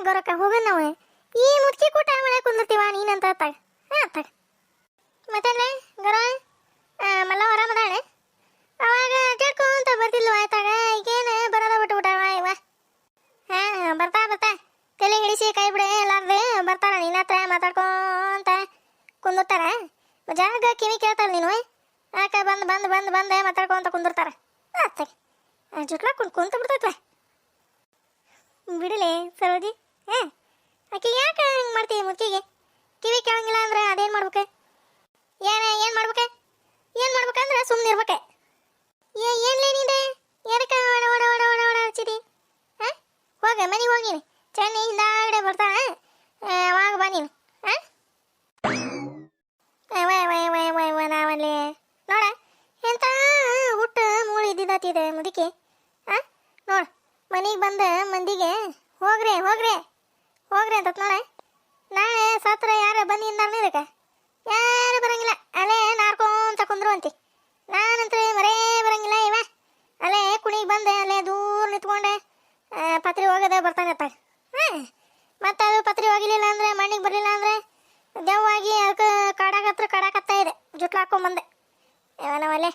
ಬರೋಕ ಹೋಗೋಣ ನಾವು. ಈ ಮುದುಕಿ ಕೂಟ ಮಳೆ ಕುಂದಿರ್ತೀವ ನೀನಂತ ತಗ. ಹಾಂ ತಗ ಮತ್ತೆ ಗರ ಮಲ್ಲ ಆರಾಮದಾಳೆ. ಅವಾಗ ಕೇಳ್ಕೊಂತ ಬರ್ತಿಲ್ವ ಆಯ್ತಾಗ ಈಗೇನು ಬರೋದ ಬಿಟ್ಬಿಟ್ಟಾವ ಇವ. ಹಾಂ ಬರ್ತಾ ಬರ್ತಾ ತಲೆ ಹಿಡಿಸಿ ಕೈ ಬಿಡೆ ಎಲ್ಲಾರ್ದು ಬರ್ತಾರ ನಿನ್ನ ಹತ್ರ ಮಾತಾಡ್ಕೊಂತ ಕುಂದಿರ್ತಾರ. ಜಾಗ ಕಿವಿ ಕೇಳ್ತಾರ ನೀನು ಯಾಕ ಬಂದು ಬಂದು ಬಂದು ಬಂದೆ ಮಾತಾಡ್ಕೊಂತ ಕುಂದಿರ್ತಾರ. ಆತಾಗ ಜುಟ್ಲ ಕುಂತ ಬಿಡ್ತೈತ್ವ ಬಿಡಲಿ ಸರೋಜಿ. ಆಕೆ ಯಾಕೆ ಹಿಂಗೆ ಮಾಡ್ತೀವಿ ಮುಚ್ಚಿಗೆ ಕಿವಿ ಕೇಳಂಗಿಲ್ಲ ಅಂದ್ರೆ ಅದೇನು ಮಾಡ್ಬೇಕು? ಏನು ಮಾಡ್ಬೇಕಂದ್ರೆ ಸುಮ್ಮನೆ ಇರ್ಬೇಕೆ. ಏನ್ಲೇನಿದೆ ಏನಕ್ಕೆ ಓಡ ಓಡ ಓಡ ಓಡ ಓಡ ಹಚ್ಚಿದಿ? ಹಾಂ ಹೋಗ ಮನೆಗೆ ಹೋಗಿನಿ ಚೆನ್ನಿ ಹಿಂದಾಗಡೆ ಬರ್ತಾಳ ಅವಾಗ ಬಾ ನೀನು. ಹಾಂ ನಾವಲ್ಲಿ ನೋಡ ಎಂತ ಹುಟ್ಟು ಮೂಳು ಇದ್ದಿದ್ದಾತಿದೆ ಮುದುಕಿ. ಹಾಂ ನೋಡು ಮನೆಗೆ ಬಂದ ಮಂದಿಗೆ ಹೋಗ್ರಿ ಹೋಗ್ರಿ ಹೋಗ್ರಿ ಅಂತ ನೋಡ. ನಾಳೆ ಸತ್ರ ಯಾರು ಬಂದಿಂದಾರ ಇದಕ್ಕೆ ಯಾರು ಬರಂಗಿಲ್ಲ. ಅಲ್ಲೇ ನಾರ್ಕೊಂತ ಕುಂದ್ರು ಅಂತಿ. ನಾನಂತೂ ಮರೇ ಬರಂಗಿಲ್ಲ ಇವ. ಅಲ್ಲೇ ಕುಣಿಗೆ ಬಂದೆ ಅಲ್ಲೇ ದೂರ ನಿಂತ್ಕೊಂಡೆ ಪತ್ರಿ ಹೋಗದೆ ಬರ್ತಾನೆ ಅತ್ತಾಗ. ಹಾಂ ಮತ್ತು ಅದು ಪತ್ರಿ ಹೋಗಿಲಿಲ್ಲ ಅಂದರೆ ಮಣ್ಣಿಗೆ ಬರಲಿಲ್ಲ ಅಂದರೆ ದೆವ್ವಾಗಿ ಅದಕ್ಕೆ ಕಾಡಾಕತ್ತಾ ಇದೆ. ಜುಟ್ಲು ಹಾಕೊಂಬಂದೆ ನಾವಲ್ಲೇ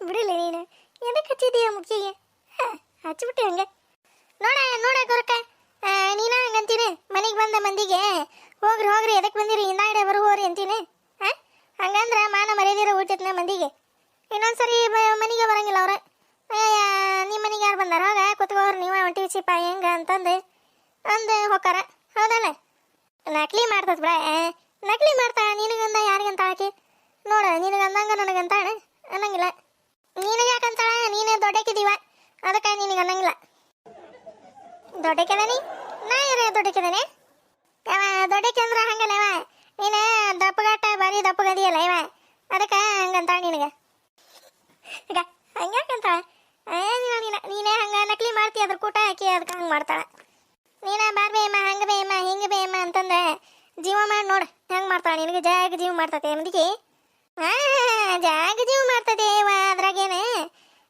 ಬಿಡಲಿ ನೀನು ಎದಕ್ಕೆ ಹಚ್ಚಿದೀಯ ಮುಚ್ಚಿಗೆ? ಹಾಂ ಹಚ್ಚಿಬಿಟ್ಟು ಹಂಗೆ ನೋಡ ಗೊರಕ ನೀನ ಹಂಗಂತೀನಿ. ಮನೆಗೆ ಬಂದ ಮಂದಿಗೆ ಹೋಗ್ರಿ ಹೋಗ್ರಿ ಎದಕ್ಕೆ ಬಂದಿರಿ ಹಿಂದಾಗಡೆ ಹೋಗ್ರಿ ಅಂತೀನಿ. ಹಾಂ ಹಂಗಂದ್ರೆ ಮಾನ ಮರ್ಯಾದಿರೋ ಉಳ್ತೈತೆ ಮಂದಿಗೆ. ಇನ್ನೊಂದ್ಸರಿ ಮನೆಗೆ ಬರಂಗಿಲ್ಲ ಅವ್ರು. ನಿಮ್ಮ ಮನೆಗೆ ಯಾರು ಬಂದಾರ ಹೋಗ ಕೂತ್ಕೋರು ನೀವ ಹೊಂಟಿವಿ ಚಿಪ್ಪ ಹೆಂಗೆ ಅಂತಂದು ಹೋಗಾರ. ಹೌದಲ್ಲ ನಕಲಿ ಮಾಡ್ತದ ಬಿಡ. ನಕಲಿ ಮಾಡ್ತಾ ನಿನಗಂದ ಯಾರಿಗಂತ ಆಕೆ ನೋಡ ನಿನಗಂದಂಗ ನನಗಂತಾಳ ಅನ್ನಂಗಿಲ್ಲ. ನಿನಗೆ ಯಾಕಂತಾಳ ನೀನೇ ದೊಡ್ಡಕ್ಕಿದೀವ ಅದಕ್ಕೆ ನಿನಗೆ ಅನ್ನಂಗಿಲ್ಲ. ದೊಡ್ಡಕ್ಕಿದಾನಿ ನಾ ಯಾರ ದೊಡ್ಡಕ್ಕಿದಾನೆ ಯಾವ ದೊಡ್ಡಕ್ಕೆ ಅಂದ್ರೆ ಹಂಗಲ್ಲ ಇವ. ನೀನು ದಪ್ಪಗಾಟ ಬಾರಿ ದಪ್ಪಗದಿಯಲ್ಲ ಇವ ಅದಕ್ಕೆ ಹಂಗಂತಾಳ ನಿನಗೆ. ಈಗ ಹಂಗ್ಯಾಕಂತಾಳ ನೀನೇ ಹಂಗೆ ನಕಲಿ ಮಾಡ್ತೀಯ ಅದ್ರ ಕೂಟ ಹಾಕಿ ಅದಕ್ಕೆ ಹಂಗೆ ಮಾಡ್ತಾಳ. ನೀನ ಬಾರ್ ಬೇಯಮ್ಮ ಹಂಗೆ ಬೇಯಮ್ಮ ಹಿಂಗೆ ಬೇಯಮ್ಮ ಅಂತಂದ್ರೆ ಜೀವ ಮಾಡಿ ನೋಡು ಹೆಂಗೆ ಮಾಡ್ತಾಳ. ನಿನಗೆ ಜಾಗ ಜೀವ ಮಾಡ್ತತೆ ಮುದುಕಿ. ಹಾಂ ಜಾಗ ಜೀವ ಮಾಡ್ತದೆ ಇವ. ಅದ್ರಾಗೇನೆ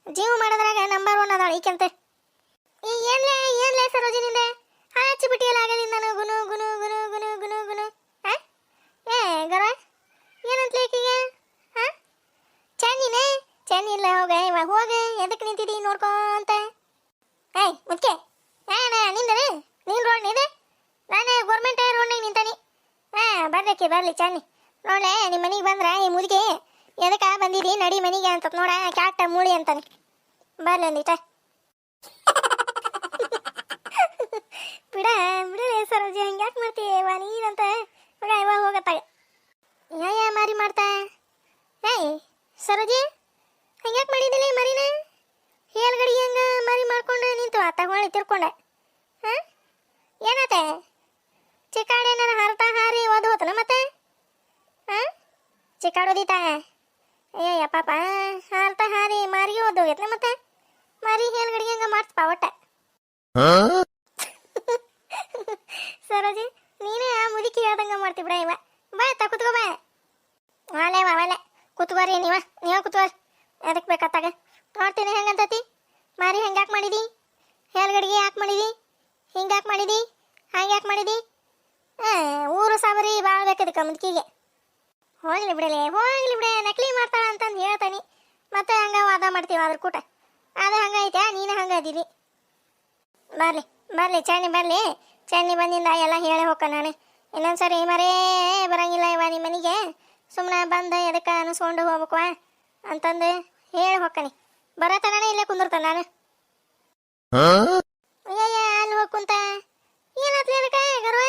ಜೀವ ಮಾಡೋದ್ರಾಗ ನಂಬರ್ 1 ಅದಾಳ ಈಕೆಂತ. ಏನ್ಲೇ ಸರೋಜಿನಿಂದ ಹಚ್ಚಿ ಬಿಟ್ಟಿಯಲ್ಲ ಆಗಲಿಂದ ನಾನು ಗುನು ಗುನು ಗುನು ಗುನು ಗುನು ಗುನು. ಹಾಂ ಗರ ಏನಂತಲೇ ಈಕಿಗೆ? ಹಾಂ ಚೆನ್ನಿ ಇಲ್ಲ ಹೋಗ ಇವಾಗ ಹೋಗ ಎದಕ್ಕೆ ನಿಂತಿದ್ದೀ ನೋಡ್ಕೊಂತ. ಮುದ್ಕೆ ನಿಂದನೆ ನೀನು ರೋಡ್ ಇದೆ ನಾನು ಗೌರ್ಮೆಂಟ್ ರೋಡ್ನಾಗ ನಿಂತಾನಿ. ಬರ್ಲಿ ಚೆನ್ನಿ ನೋಡ್ಲೆ ನಿಮ್ಮ ಮನೆಗೆ ಬಂದ್ರೆ ಈ ಮುದುಕಿ ಎದಕ್ಕೆ ಬಂದಿರಿ ನಡಿ ಮನೆಗೆ ಅಂತ ನೋಡ ಕ್ಯಾಟ ಮೂಳಿ ಅಂತಾನೆ. ಬರ್ಲಿ ಅಂದಿಟ ಬಿಡಲೇ ಸರೋಜಿ ಹಂಗ್ಯಾಕೆ ಮಾಡ್ತೀವ ನೀನಂತ ಮಗ ಇವಾಗ ಹೋಗತ್ತಾಗ ಯಾ ಮಾರಿ ಮಾಡ್ತಾ. ಸರೋಜಿ ಹಂಗ್ಯಾಕೆ ಮಾಡಿದಿಲ್ಲ ಮರಿನ ಹೇಲ್ಗಡಿಗೆ ಹಂಗ ಮರಿ ಮಾಡ್ಕೊಂಡು ನಿಂತು ತಗೊಳ್ಳಿ ತಿರ್ಕೊಂಡೆ. ಹಾಂ ಏನಾತೆ ಚಿಕ್ಕಾಡೆ ನನ್ನ ಹರತ ಹಾರಿ ಓದು ಹೋತನ ಮತ್ತೆ? ಹಾಂ ಚಿಕ್ಕಾಡೋದಿತಾ ಅಯ್ಯಪ್ಪ ಹರತ ಹಾರಿ ಮಾರಿಗೆ ಓದು ಹೋಗ್ಯತ್ನ ಮತ್ತೆ ಮರಿ ಹೇಲ್ಗಡಿಗೆ ಹಂಗ ಮಾಡ್ತಪ್ಪ ಒಟ್ಟ. ಸರೋಜಿ ನೀನೇ ಆ ಮುದುಕಿ ಹೇಳ್ದಂಗ ಮಾಡ್ತಿ ಬಿಡ ಇವ. ಬಾ ಕುತ್ಕೋ ಬಾ. ವಾಲೆ ಕುತ್ಕೋರಿ ನೀವ ಕುತ್ಕೋರಿ ಎದಕ್ಕೆ ಬೇಕತ್ತಾಗ ನೋಡ್ತೀನಿ ಹೆಂಗಂತತಿ. ಮಾರಿ ಹೆಂಗ್ಯಾಕೆ ಮಾಡಿದಿ ಹೇಲ್ಗಡಿಗೆ ಯಾಕೆ ಮಾಡಿದಿ ಹಿಂಗ್ಯಾಕೆ ಮಾಡಿದಿ ಹಂಗ್ಯಾಕೆ ಮಾಡಿದಿ? ಊರು ಸಾಬರಿ ಭಾಳ ಬೇಕದಕ್ಕೆ ಮುದುಕಿಗೆ. ಹೋಗ್ಲಿ ಬಿಡೆ ನಕಲಿ ಮಾಡ್ತಾಳ ಅಂತಂದು ಹೇಳ್ತಾನೆ ಮತ್ತೆ ಹಂಗ ವಾದ ಮಾಡ್ತೀವಿ ಅದ್ರ ಕೂಟ. ಅದು ಹಂಗೈತೆ ನೀನು ಹಂಗದೀರಿ. ಬರ್ಲಿ ಚೆನ್ನಿ ಬಂದಿಂದ ಎಲ್ಲ ಹೇಳಿ ಹೋಗ. ನಾನು ಇನ್ನೊಂದ್ಸರಿ ಮರೇ ಬರಂಗಿಲ್ಲ ಇವ ನಿಮ್ಮ ಮನೆಗೆ. ಸುಮ್ಮನೆ ಬಂದು ಎದಕ್ಕೆ ಅನಿಸ್ಕೊಂಡು ಹೋಗ್ಬೇಕವ ಅಂತಂದು ಹೇಳಿ ಹೋಗ್ಕನಿ. ಬರತನೇ ಇಲ್ಲೇ ಕುಂದಿರ್ತಾನೆ ನಾನು. ಅಲ್ಲಿ ಹೋಗಿ ಕುಂತ ಏನಾತ್ಲಿ ಅದಕ್ಕೆ ಗರ್ವ?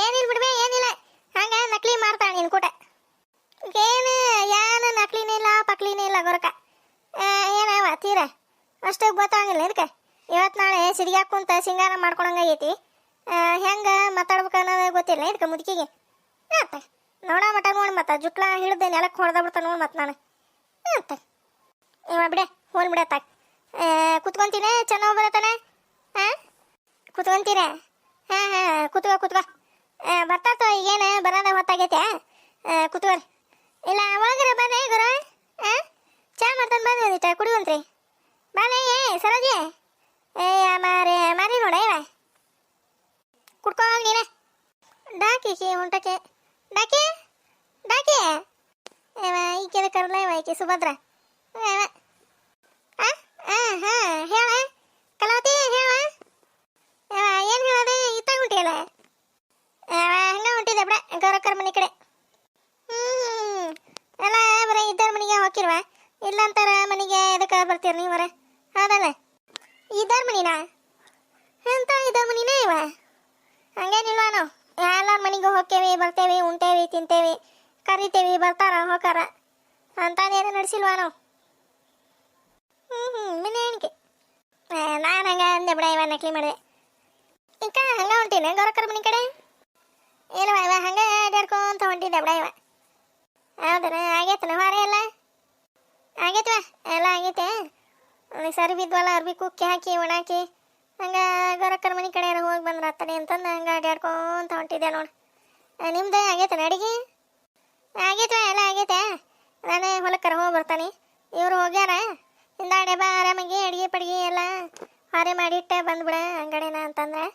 ಏನಿಲ್ಲ ಬಿಡ್ಬೇ ಏನಿಲ್ಲ ಹಂಗ ನಕಲಿ ಮಾಡ್ತಾಳೆ ನಿನ್ ಕೂಟ. ಏನು ನಕಲಿನೇ ಇಲ್ಲ ಪಕ್ಲಿನೇ ಇಲ್ಲ ಗೊರಕ. ಏನವ ತೀರ ಅಷ್ಟು ಗೊತ್ತಾಗಿಲ್ಲ ಇದಕ್ಕೆ. ಇವತ್ತು ನಾಳೆ ಸಿಡಿಗಾಕ್ ಕುಂತ ಸಿಂಗಾರ ಮಾಡ್ಕೊಳಂಗೈತಿ. ಹೆಂಗೆ ಮಾತಾಡ್ಬೇಕು ಅನ್ನೋದು ಗೊತ್ತಿಲ್ಲ ಇದಕ್ಕೆ ಮುದುಕಿಗೆ. ಆತ ನೋಡ ಮಟ ನೋಡಿ ಮತ್ತೆ ಜುಟ್ಲ ಹಿಡ್ದೆ ನೆಲಕ್ಕೆ ಹೊಡೆದ ಬಿಡ್ತಾ ನೋಡಿ ಮತ್ತೆ ನಾನು. ಆತ ಇವ ಬಿಡೆ ಹೋಲ್ ಬಿಡತ್ತ ಕುತ್ಕೊಂತೀನಿ ಚೆನ್ನಾಗಿ ಬರತ್ತಾನೆ. ಹಾಂ ಕುತ್ಕೊಂತೀರ? ಹಾಂ ಕುತ್ಕೋ ಬರ್ತಾತ ಈಗೇನು ಬರೋದ ಹೊತ್ತಾಗೈತೆ. ಕುತ್ಕೋರಿ ಇಲ್ಲ ಒಳಗರ ಬನ್ನಿ ಗುರು. ಚಾ ಮಾಡ್ತಾನೆ ಬಂದು ಒಂದಿಟ್ಟು ಕುಡಿಯುವಂತ್ರಿ. ಬಾಲೆ ಸರೋಜಿ ಏ ಮಾರಿ ಮಾರಿ ನೋಡ ಇವ ಕುಡ್ಕೋ ನೀನೆ ಡಾಕಿ ಹೊಂಟಕ್ಕೆ ಡಾಕಿ ಡಾಕಿ ಇವ ಈಕೆ ಕರ್ಲ ಇವ ಈಕೆ ಸುಭದ್ರ ಇವ ಹೇಳ ಕಲಾವತಿ ಹೇಳ ಇವ ಏನು ಹೇಳದೆ ಇತ್ತಾಗ ಹೊಂಟಿಯಲ್ಲ ಇವ ಹಂಗ ಹೊಂಟಿದೆ ಬಿಡ ಗೌರಕ್ಕರ ಮನೆ ಕಡೆ ಎಲ್ಲ ಬರೀ ಇದ್ದಾರ ಮನೆಗೆ ಹೋಗಿರ್ವ ಇಲ್ಲಂತಾರ ಮನೆಗೆ ಎದಕ್ಕೆ ಬರ್ತೀರಿ ನೀವರ ಹೌದಲ್ಲ ಇದ್ದಾರ ಮನಿನಾ ಎಂತ ಇದ್ದಾರ ಮನಿನೇ ಇವ ಹಂಗೇನಿಲ್ವ ನಾವು ಎಲ್ಲರ ಮನೆಗೂ ಹೋಗ್ತೇವೆ ಬರ್ತೇವೆ ಉಣ್ತೇವೆ ತಿಂತೇವೆ ಕರಿತೇವೆ ಬರ್ತಾರ ಹೋಗಾರ ಅಂತಾನೇನು ನಡೆಸಿಲ್ವ ನಾವು ಮನೆ ಎಣಿಕೆ ನಾನು ಹಂಗ ಅಂದೆ ಬಿಡ ಇವ ನಕಲಿ ಮಾಡಿದೆ ಈಗ ಹಂಗ ಹೊಂಟೀನಿ ಗೌರಕ್ಕರ ಮನೆ ಕಡೆ ಇಲ್ವ ಇವ ಹಂಗ ಅಡ್ಯಾಡ್ಕೊಂತ ಹೊಂಟಿದ್ದೆ ಬಿಡ ಇವ ಹೌದನ ಆಗೈತನ ಹೊರ ಎಲ್ಲ ಆಗೈತವ ಎಲ್ಲ ಆಗೈತೆ ಸರಿ ಬಿದ್ವಲ್ಲ ಅರ್ಬಿ ಕುಕ್ಕಿ ಹಾಕಿ ಒಣಾಕಿ ಹಂಗೆ ಗೌರಕ್ಕರ ಮನೆ ಕಡೆ ಹೋಗಿ ಬಂದ್ರೆ ಹತ್ತಡಿ ಅಂತಂದು ಹಂಗೆ ಅಡ್ಯಾಡ್ಕೊಂತ ಹೊಂಟಿದ್ದೆ ನೋಡಿ ನಿಮ್ದು ಆಗೈತನ ಅಡಿಗೆ ಆಗೈತವ ಎಲ್ಲ ಆಗೈತೆ ನಾನೇ ಹೊಲಕ್ಕರ ಹೋಗಿ ಬರ್ತಾನೆ ಇವರು ಹೋಗ್ಯಾರ ಹಿಂದಾಡೆ ಬಾ ಆರಾಮಾಗಿ ಅಡಿಗೆ ಪಡಿಗೆ ಎಲ್ಲ ಹಾರೆ ಮಾಡಿಟ್ಟೆ ಬಂದ್ಬಿಡ ಅಂಗಡಿನ ಅಂತಂದ್ರೆ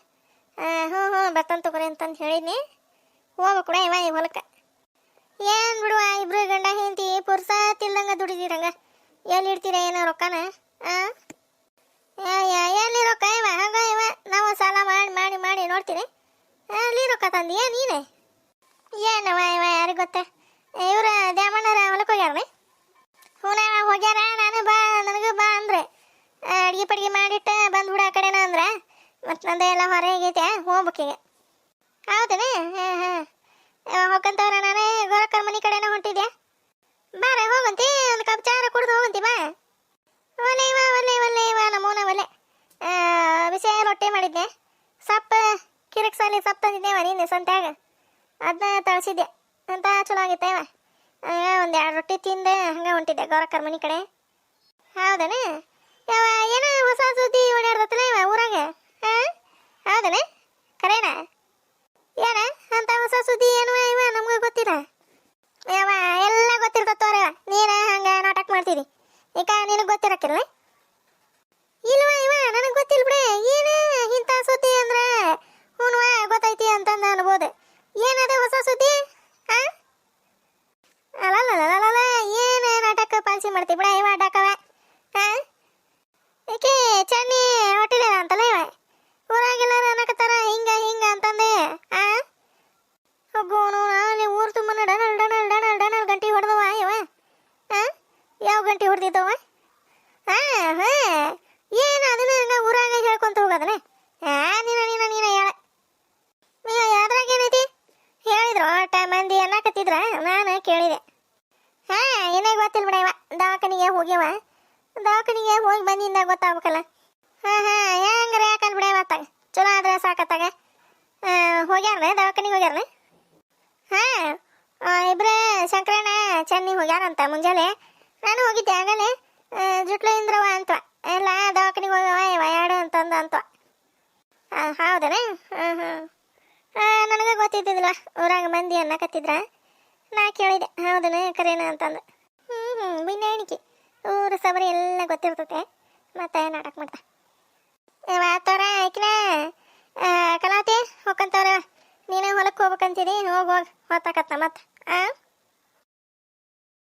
ಹ್ಞೂ ಬರ್ತಂತ ತಗೋರಿ ಅಂತಂದು ಹೇಳಿದ್ನಿ ಹೋಗ್ಬೇಕು ಕೂಡ ಇವ ಈ ಹೊಲಕ್ಕೆ ಏನು ಬಿಡುವ ಇಬ್ರು ಗಂಡ ಹೆಂಡತಿ ಪುರ್ಸತ್ತಿಲ್ದಂಗೆ ದುಡಿದಿರಂಗ ಎಲ್ಲಿ ಇಡ್ತೀರ ಏನೋ ರೊಕ್ಕನ ಎಲ್ಲಿ ರೊಕ್ಕ ಇವ ಹಂಗ ಇವ ನಾವು ಸಾಲ ಮಾಡಿ ಮಾಡಿ ಮಾಡಿ ನೋಡ್ತೀರಿ ಅಲ್ಲಿ ರೊಕ್ಕ ತಂದೀಯ ನೀನೆ ಏನವ ಇವ ಯಾರಿಗೆ ಗೊತ್ತ ಇವ್ರ ದ್ಯಾಮಣ್ಣರ ಹೊಲಕ್ಕೆ ಹೋಗ್ಯಾರ ಹೂನವ ಹೋಗ್ಯಾರ ನಾನು ಬಾ ನನಗೂ ಬಾ ಅಂದ್ರೆ ಅಡ್ಗೆ ಪಡ್ಗೆ ಮಾಡಿಟ್ಟ ಬಂದ್ಬಿಡ ಆ ಕಡೆನ ಅಂದ್ರೆ ಮತ್ತು ನಂದು ಎಲ್ಲ ಹೊರ ಆಗೈತೆ ಹೋಗ್ಬೇಕೀಗ ಹೌದೇನೆ ಹೋಗಂತವ್ರ ನಾನೇ ಗೌರಕ್ಕರ ಮನೆ ಕಡೆನ ಹೊಂಟಿದ್ಯಾ ಬಾರ ಹೋಗಂತಿ ಒಂದು ಕಪ್ ಚಾರ ಕುಡ್ದು ಹೋಗಂತಿ ಬಾ ಒಲೆ ಇವ ನಮ್ಮೂನ ಒಲೆ ಬಿಸಿ ರೊಟ್ಟಿ ಮಾಡಿದ್ದೆ ಸಪ್ಪು ಕಿರಿಕ್ ಸಾಲಿ ಸಪ್ಪು ತಂದಿದ್ದೇವ ನಿನ್ನೆ ಸಂತ್ಯಾಗ ಅದನ್ನ ತಳಿಸಿದ್ದೆ ಅಂತ ಚಲೋ ಆಗಿತ್ತೆ ಇವ ಒಂದು 2 ರೊಟ್ಟಿ ತಿಂದೆ ಹಂಗೆ ಹೊಂಟಿದ್ದೆ ಗೌರಕ್ಕರ ಮನೆ ಕಡೆ ಹೌದನ ಯಾವ ಏನೋ ಹೊಸ ಸುದ್ದಿ ಓಡಾಡ್ದತ್ತಲ್ಲ ಇವ ಊರಾಗ ಹೌದನ ಕರೇನ ಏನ ಅಂತ ಹೊಸ ಸುದ್ದಿ ಏನು ಇವ ನಮ್ಗೆ ಗೊತ್ತಿಲ್ಲ ಯಾವ ಎಲ್ಲ ಗೊತ್ತಿರ್ತತ್ತವ್ರ ನೀನು ಹಂಗೆ ನಾಟಕ ಮಾಡ್ತೀರಿ ಈಗ ನಿನಗೆ ಗೊತ್ತಿರಕ್ಕಿಲ್ಲ ಇಲ್ವ ಇವ ನನಗೆ ಗೊತ್ತಿಲ್ಲ ಬಿಡೆ ಏನು ಇಂಥ ಸುದ್ದಿ ಅಂದ್ರೆ ಹ್ಞೂ ಗೊತ್ತೈತಿ ಅಂತಂದು ಅನ್ಬೋದು ಏನದು ಹೊಸ ಸುದ್ದಿ ಅಲ್ಲ ಏನು ನಾಟಕ ಪಾಲ್ಸಿ ಮಾಡ್ತೀವಿ ಬಿಡ ಇವ ಡಾಕವ ಏಕೆ ಚನ್ನಿ ಹೊಟ್ಟಿಲ್ಲ ಅಂತಲ್ಲ ಇವ ಊರಾಗೆಲ್ಲರೂ ಅನ್ನಕತ್ತಾರ ಹಿಂಗ ಅಂತಂದೆ ಹೋಗೋನು ಅಲ್ಲಿ ಊರು ತುಂಬ ಡಣಲ್ ಗಂಟೆ ಹೊಡೆದವ ಇವ ಯಾವ ಗಂಟೆ ಹೊಡೆದಿದ್ದವ ಏನು ಅದನ್ನ ಹಂಗ ಊರಾಗ ಹೇಳ್ಕೊಂತ ಹೋಗೋದನ ನೀನ ಹೇಳ ಯಾವ್ದ್ರಾಗ ಏನೈತಿ ಹೇಳಿದ್ರು ಒಟ್ಟ ಮಂದಿ ಅನ್ನಕತ್ತಿದ್ರ ನಾನು ಕೇಳಿದೆ ಏನೇ ಗೊತ್ತಿಲ್ಲ ಬಿಡ ಇವ ದವಾಖಾನಿಗೆ ಹೋಗ್ಯವ ದವಾಖಾನಿಗೆ ಹೋಗಿ ಬಂದಿಂದ ಗೊತ್ತಾಗ್ಬೇಕಲ್ಲ ಹೆಂಗಾರ ಯಾಕಂದ್ ಬಿಡ ಇವತ್ತಾಗ ಚಲೋ ಆದ್ರೆ ಸಾಕತ್ತಾಗ ಹೋಗ್ಯಾರನ ದವಾಖಾನಿಗೆ ಹೋಗ್ಯಾರನ ಇಬ್ರೇ ಶಂಕರಣ್ಣ ಚೆನ್ನಿ ಹೋಗ್ಯಾರಂತ ಮುಂಜಾನೆ ನಾನು ಹೋಗಿದ್ದೆ ಆಗಲೇ ಜುಟ್ಲು ಇಂದ್ರವ ಅಂತ ಎಲ್ಲ ದವಾಖಾನಿಗೆ ಹೋಗವ ಇವ 2 ಅಂತಂದು ಅಂತ ಹೌದನ ನನಗೆ ಗೊತ್ತಿದ್ದಿಲ್ಲ ಊರಾಗ ಮಂದಿ ಅನ್ನಕತ್ತಿದ್ರ ನಾ ಕೇಳಿದೆ ಹೌದನ ಕರೇನ ಅಂತಂದು ಬಿನ್ನ ಎಣಿಕೆ ಊರು ಸಬರಿ ಎಲ್ಲ ಗೊತ್ತಿರ್ತತೆ ಮತ್ತೆ ನಾಟಕ ಮಾಡ್ತಾ ಆತವ್ರ ಆಯ್ಕಿನ ಕಲಾವತಿ ಹೋಗಂತವ್ರ ನೀನು ಹೊಲಕ್ಕೆ ಹೋಗ್ಬೇಕಂತಿದಿ ಹೋಗಿ ಹೊತ್ತಾಕತ್ತ ಮತ್ತೆ